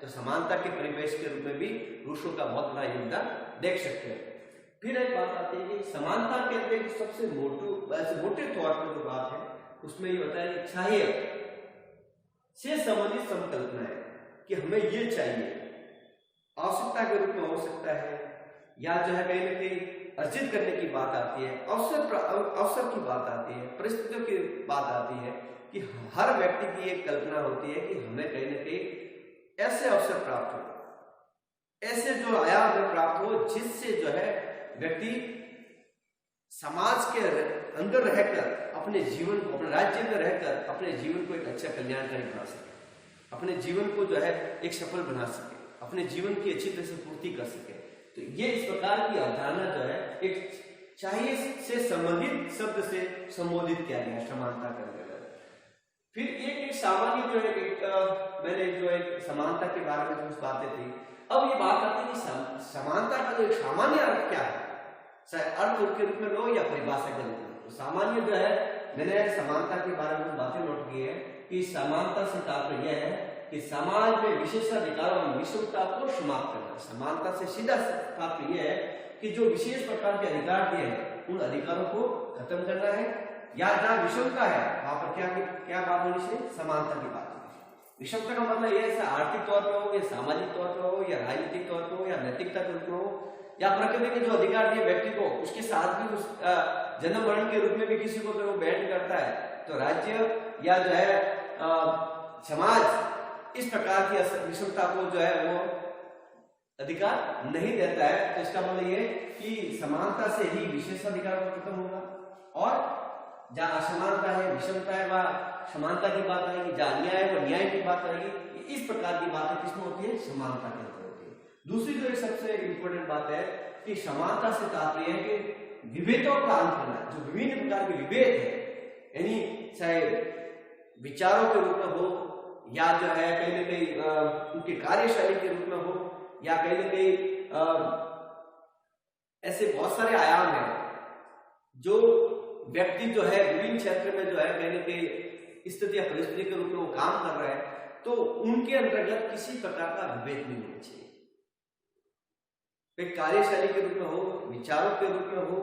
तो समानता के परिवेश के रूप में भी पुरुषों का बहुत बड़ा योगदान देख सकते हैं। फिर एक बात आती है कि समानता के अंदर सबसे मोटे तौर पर जो बात है उसमें ये होता है कि चाहिए से संबंधित संकल्पना है कि हमें ये चाहिए, आवश्यकता के रूप में हो सकता है, या जो है कहीं ना कहीं अर्जित करने की बात आती है, अवसर की बात आती है, परिस्थितियों की बात आती है कि हर व्यक्ति की एक कल्पना होती है कि हमें कहीं ना कहीं ऐसे अवसर प्राप्त हो, ऐसे जो आयाम में प्राप्त हो जिससे जो है व्यक्ति समाज के अंदर रहकर अपने जीवन को, अपने राज्य में रहकर अपने जीवन को एक अच्छा कल्याणकारी बना सके, अपने जीवन को जो है एक सफल बना सके, अपने जीवन की अच्छी तरह से पूर्ति कर सके। तो ये इस प्रकार की अवधारणा जो है एक चाहिए से संबंधित शब्द से संबोधित किया गया समानता के अंतर्गत। फिर एक सामान्य जो है मैंने जो एक समानता के बारे में कुछ बातें थी, अब ये बात आती है कि समानता का जो सामान्य अर्थ क्या है, चाहे अर्थ के रूप में लो या परिभाषा के रूप में। तो सामान्य जो है मैंने समानता के बारे में बातें नोट की है कि समानता से तात्पर्य यह है कि समाज में विशेषाधिकारों और विषमता को समाप्त करना। समानता से सीधा तात्पर्य यह है कि जो विशेष प्रकार के अधिकार दिए हैं उन अधिकारों को खत्म करना है, या जहाँ विषमता है वहां पर क्या बात होनी चाहिए, समानता की बात होनी। विषमता का मतलब यह है आर्थिक तौर पर हो या सामाजिक तौर पर हो या राजनीतिक तौर पर हो या नैतिकता के रूप में हो, या प्रकृति के जो अधिकार दिए व्यक्ति को उसके साथ भी उस जन्म मरण के रूप में भी किसी को तो वो बैंड करता है, तो राज्य या जो है समाज इस प्रकार की विषमता को जो है वो अधिकार नहीं देता है। तो इसका मतलब ये कि समानता से ही विशेषाधिकार खत्म होगा, और जहाँ असमानता है, विषमता है, वह समानता की बात आएगी, जहाँ अन्याय है वो न्याय की बात आएगी। इस प्रकार की बातें किसमें होती है, समानता के अंदर होती है। दूसरी जो एक सबसे इंपॉर्टेंट बात है कि समानता से तात्पर्य है कि विभेदों का अंत करना। जो विभिन्न प्रकार के विभेद है, यानी चाहे विचारों के रूप में हो या जो है कहीं ना कहीं उनकी कार्यशैली के रूप में हो, या कहीं ना कहीं ऐसे बहुत सारे आयाम हैं जो व्यक्ति जो है विभिन्न क्षेत्र में जो है कहीं ना कहीं स्थिति या परिस्थिति के रूप में वो काम कर रहा है, तो उनके अंतर्गत किसी प्रकार का विभेद नहीं होना चाहिए। कार्यशैली के रूप में हो, विचारों के रूप में हो,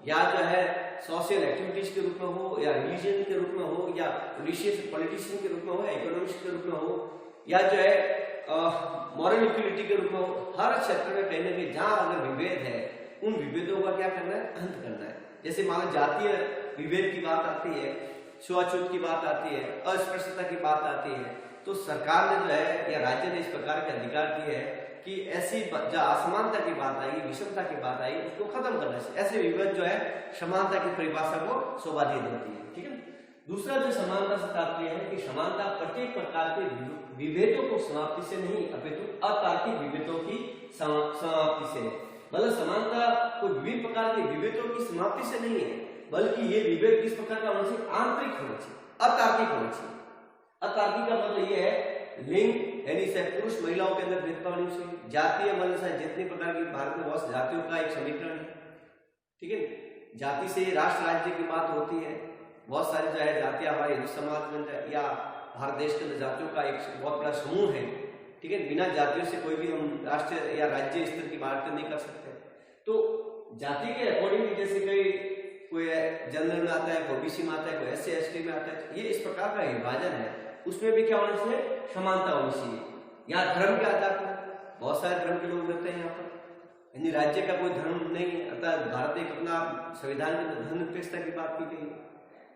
या जो है सोशल एक्टिविटीज के रूप में हो, या रिलीजन के रूप में हो, या पॉलिटिशियन के रूप में हो, इकोनॉमिक्स के रूप में हो, या जो है मॉरल इक्वलिटी के रूप में हो, हर क्षेत्र में कहीं ना कहीं जहां अगर विभेद है उन विभेदों का क्या करना है, अंत करना है। जैसे मान जातीय विभेद की बात आती है, छुआछूत की बात आती है, अस्पृश्यता की बात आती है, तो सरकार ने जो है या राज्य ने इस प्रकार के अधिकार दिए हैं कि ऐसी जो असमानता की बात आएगी, विषमता की बात आएगी, उसको खत्म करना चाहिए। ऐसे विभेद जो है समानता की परिभाषा को शोभा दे देती है। ठीक है। दूसरा जो समानता से तात्पर्य है कि समानता प्रत्येक प्रकार के विभेदों को समाप्ति से नहीं अपितु अतार्किक विभेदों की समाप्ति से, मतलब समानता कोई विभिन्न प्रकार के विभेदों की समाप्ति से नहीं है, बल्कि ये विभेद किस प्रकार का होना चाहिए, आंतरिक होना चाहिए, अतार्किक होना चाहिए। अतार्किक का मतलब यह है लिंग यानी से पुरुष महिलाओं के अंदर भेदभाव नहीं चाहिए, जातीय मतलब से जितनी प्रकार की भारत में बहुत जातियों का एक समीकरण है। ठीक है। जाति से राष्ट्र राज्य की बात होती है, बहुत सारी जो है जातियां हमारे हिंदू समाज में या भारत देश के अंदर जातियों का एक बहुत बड़ा समूह है। ठीक है। बिना जातियों से कोई भी हम राष्ट्र या राज्य स्तर की बात नहीं कर सकते। तो जाति के अकॉर्डिंग जैसे कोई जनरल में आता है, ओबीसी में आता है, कोई SC ST में आता है, ये इस प्रकार का विभाजन है, उसमें भी क्या होना चाहिए, समानता होनी चाहिए। यहाँ धर्म के आधार पर बहुत सारे धर्म के लोग रहते हैं यहाँ पर, यानी राज्य का कोई धर्म नहीं है, अर्थात भारत एक अपना संविधान के अंदर धर्म निरपेक्षता की बात की गई,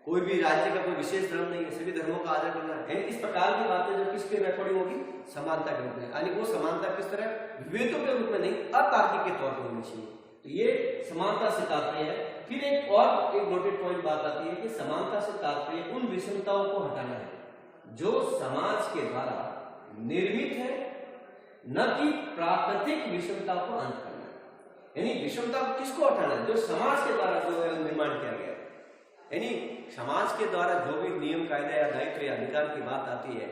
कोई भी राज्य का कोई विशेष धर्म नहीं है, सभी धर्मों का आदर करना है। इस प्रकार की बातें जो किसके अकॉर्डिंग होगी, समानता के रूप में, यानी वो समानता किस तरह, विभेदों के रूप में नहीं, अतार्किक के तौर पर होनी चाहिए। तो ये समानता से तात्पर्य है। फिर एक और एक नोटेड पॉइंट बात आती है कि समानता से तात्पर्य उन विषमताओं को हटाना है जो समाज के द्वारा निर्मित है, न कि प्राकृतिक विषमता को अंत करना है। यानी विषमता किसको हटाना है, जो समाज के द्वारा जो निर्माण किया गया, यानी समाज के द्वारा जो भी नियम कायदा या दायित्व या अधिकार की बात आती है,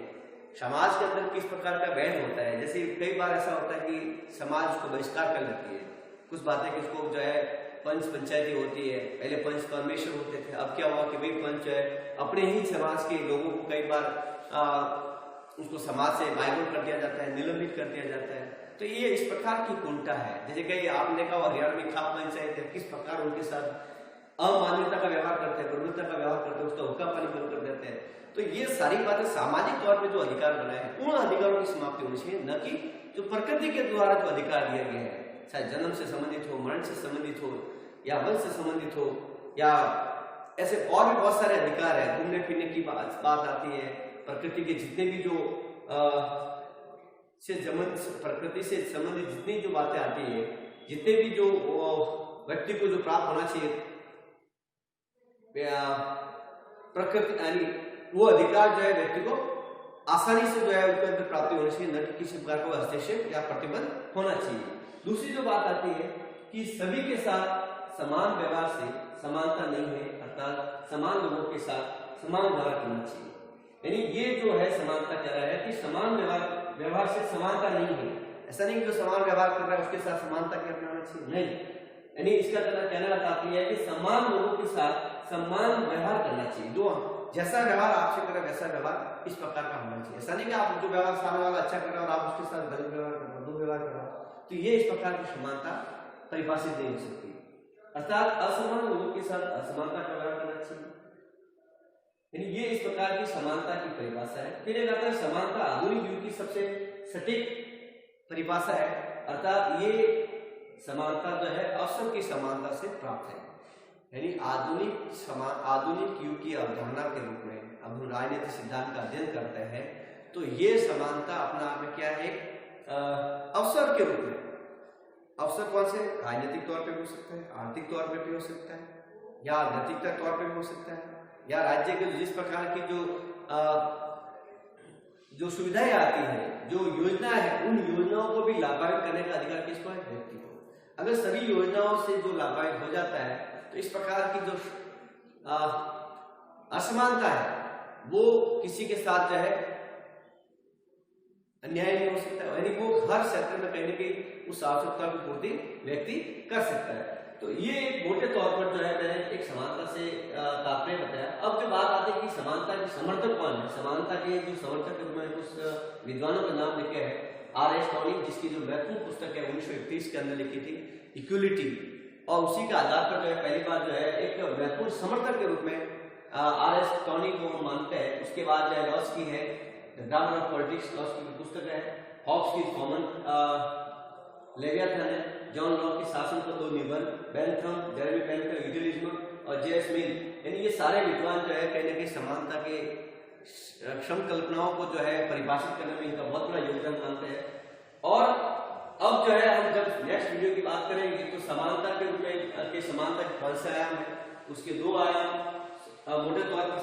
समाज के अंदर किस प्रकार का बैंड होता है। जैसे कई बार ऐसा होता है कि समाज को बहिष्कार कर लेती है, कुछ बातें किसको जो है पंच पंचायती होती है, पहले पंच परमेश्वर होते थे, अब क्या हुआ कि भाई पंच है अपने ही समाज के लोगों को कई बार उसको समाज से माइग्रेट कर दिया जाता है, निलंबित कर दिया जाता है। तो ये इस प्रकार की कुंठा है। जैसे कि आपने कहा हरियाणवी खाप पंचायत है, किस प्रकार उनके साथ अमान्यता का व्यवहार करते हैं, गुणवत्ता का व्यवहार करते हैं, उसका हुक्का पानी बंद कर देते हैं। तो ये सारी बातें सामाजिक तौर पे जो अधिकार बनाए हैं उन अधिकारों की समाप्ति होनी चाहिए, न कि जो प्रकृति के द्वारा जो अधिकार दिया गया है, चाहे जन्म से संबंधित हो, मरण से संबंधित हो, या वंश से संबंधित हो, या ऐसे और भी बहुत सारे अधिकार है। घूमने फिरने की बात आती है, प्रकृति के जितने भी जो प्रकृति से संबंधित जितनी जो बातें आती है, जितने भी जो व्यक्ति को जो प्राप्त होना चाहिए प्रकृति, यानी वो अधिकार जो है व्यक्ति को आसानी से जो है उसके अंदर प्राप्ति होनी चाहिए, न कि किसी प्रकार का हस्तक्षेप या प्रतिबंध होना चाहिए। दूसरी जो बात आती है कि सभी के साथ समान व्यवहार से समानता नहीं है, अर्थात समान लोगों के साथ समान व्यवहार करना चाहिए। यानी ये जो है समानता कह रहा है कि समान व्यवहार से समानता नहीं है। ऐसा नहीं कि जो समान व्यवहार कर रहा है उसके साथ समानता के अपनाना चाहिए, नहीं। यानी इसका कहना चाहती है कि समान लोगों के साथ समान व्यवहार करना चाहिए। जो जैसा व्यवहार आपसे करे वैसा व्यवहार इस प्रकार का होना चाहिए। ऐसा नहीं कि आप जो व्यवहार सामने वाला अच्छा कर रहे हो और आप उसके साथ गलत व्यवहार कर रहे हो, दुर्व्यवहार कर रहे हो, तो ये इस प्रकार की समानता परिभाषित नहीं हो सकती। अर्थात असमान लोगों के साथ असमानता का व्यवहार करना चाहिए। यानी ये इस प्रकार की समानता की परिभाषा है। फिर एक आता है समानता, आधुनिक युग की सबसे सटीक परिभाषा है। अर्थात ये समानता जो है अवसर की समानता से प्राप्त है। यानी आधुनिक युग की अवधारणा के रूप में अब हम राजनीतिक सिद्धांत का अध्ययन करते हैं, तो ये समानता अपना आप में क्या है, अवसर के रूप में। अवसर कौन से? राजनीतिक तौर पे भी हो सकता है, आर्थिक तौर पे भी हो सकता है, या नैतिकता तौर पे भी हो सकता है, या राज्य के जिस प्रकार की जो सुविधाएं आती है, जो योजना है, उन योजनाओं को भी लाभान्वित करने का अधिकार किसको है? व्यक्ति को। अगर सभी योजनाओं से जो लाभान्वित हो जाता है तो इस प्रकार की जो असमानता है वो किसी के साथ जो है अन्याय नहीं हो सकता है। यानी वो हर क्षेत्र में कहीं ना कहीं उस आवश्यकता की पूर्ति व्यक्ति कर सकता है। तो ये एक मोटे तौर पर जो है मैंने एक समानता से तात्पर्य बताया। अब जो बात आती है कि समानता के समर्थक कौन है, समानता के जो समर्थक के रूप में कुछ विद्वानों का नाम लिखे हैं। R.S. टॉनिक, जिसकी जो महत्वपूर्ण पुस्तक है 1931 के अंदर लिखी थी, इक्वलिटी, और उसी के आधार पर जो है पहली बार जो है एक महत्वपूर्ण समर्थक के रूप में R.S. टॉनिक को हम मानते हैं। उसके बाद जो है लॉस की है the grammar of politics, loss की पुस्तक है। हॉब्स की कॉमन लेवियाथन है। जॉन लॉक के शासन पर 2 निबंध, बेंथम, जेरेमी बेंथम, यूटिलिज्म, और J.S. मिल, यानी ये सारे विद्वान जो है कहीं ना कहीं समानता के क्षम कल्पनाओं को जो है परिभाषित करने में इनका बहुत बड़ा योगदान मानते हैं। और अब जो है हम जब नेक्स्ट वीडियो की बात करेंगे तो समानता के रूप में समानता के कौन से आयाम है, उसके 2 आयाम मोटे तौर पर